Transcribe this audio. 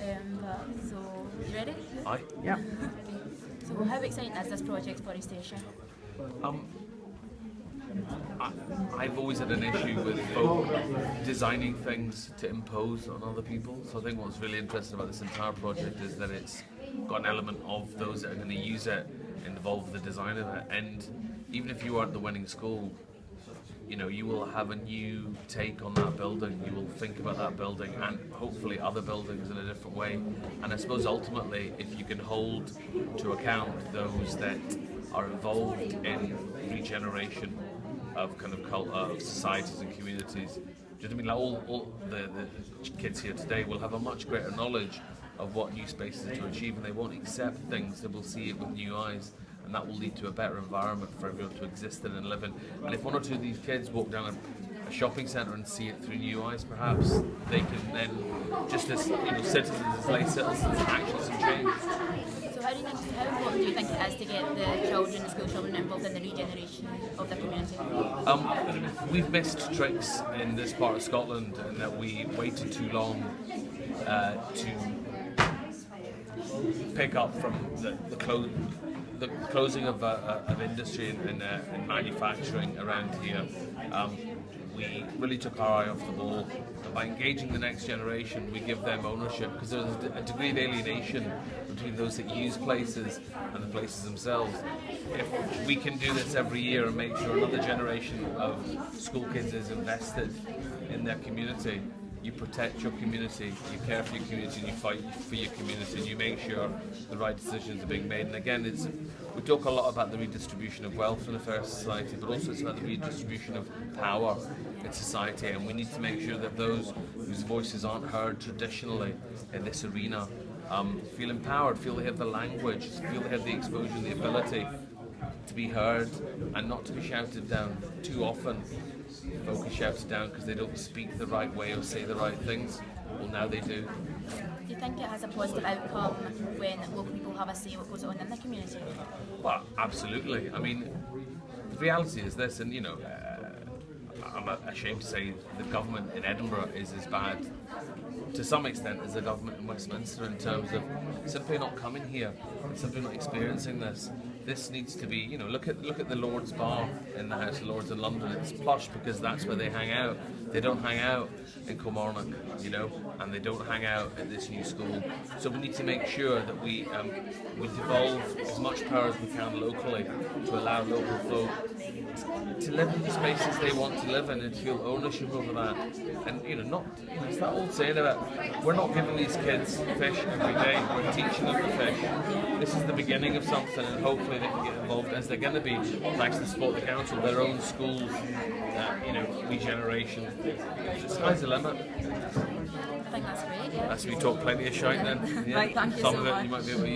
So, you ready? Aye. Yeah. So, how exciting is this project for East Asia? I've always had an issue with folk designing things to impose on other people. So I think what's really interesting about this entire project is that it's got an element of those that are going to use it involve the design of it. And even if you aren't the winning school, you know, you will have a new take on that building. You will think about that building and hopefully other buildings in a different way. And I suppose ultimately, if you can hold to account those that are involved in regeneration of kind of of societies and communities, do you know what I mean? Like all the kids here today will have a much greater knowledge of what new spaces are to achieve, and they won't accept things, they will see it with new eyes. And that will lead to a better environment for everyone to exist in and live in. And if one or two of these kids walk down a shopping centre and see it through new eyes, perhaps they can then, just as citizens, as lay citizens, action some change. So how important do you think it is to get the children, the school children, involved in the regeneration of the community? We've missed tricks in this part of Scotland, in that we waited too long to pick up from the closing of industry and manufacturing around here. We really took our eye off the ball, and by engaging the next generation we give them ownership, because there's a degree of alienation between those that use places and the places themselves. If we can do this every year and make sure another generation of school kids is invested in their community, you protect your community, you care for your community, and you fight for your community, and you make sure the right decisions are being made. And again, we talk a lot about the redistribution of wealth in a fair society, but also it's about the redistribution of power in society, and we need to make sure that those whose voices aren't heard traditionally in this arena feel empowered, feel they have the language, feel they have the exposure and the ability to be heard and not to be shouted down. Too often folk are shouted down because they don't speak the right way or say the right things. Well, now they do. Do you think it has a positive outcome when local people have a say what goes on in the community? Well, absolutely. I mean, the reality is this, and I'm ashamed to say the government in Edinburgh is as bad to some extent as the government in Westminster, in terms of simply not coming here and simply not experiencing this. This needs to be, look at the Lord's Bar in the House of Lords in London. It's plush because that's where they hang out. They don't hang out in Kilmarnock, and they don't hang out at this new school. So we need to make sure that we devolve as much power as we can locally to allow local folk to live in the spaces they want to live in and feel ownership over that. And it's that old saying about, we're not giving these kids fish every day, we're teaching them to fish. This is the beginning of something, and hopefully they can get involved, as they're going to be, thanks to the support of the council, their own schools, regeneration. The sky's the limit. I think that's great, yeah. That's we talk plenty of shite then. Yeah. Right, thank you Some so of it much. you might be able to use.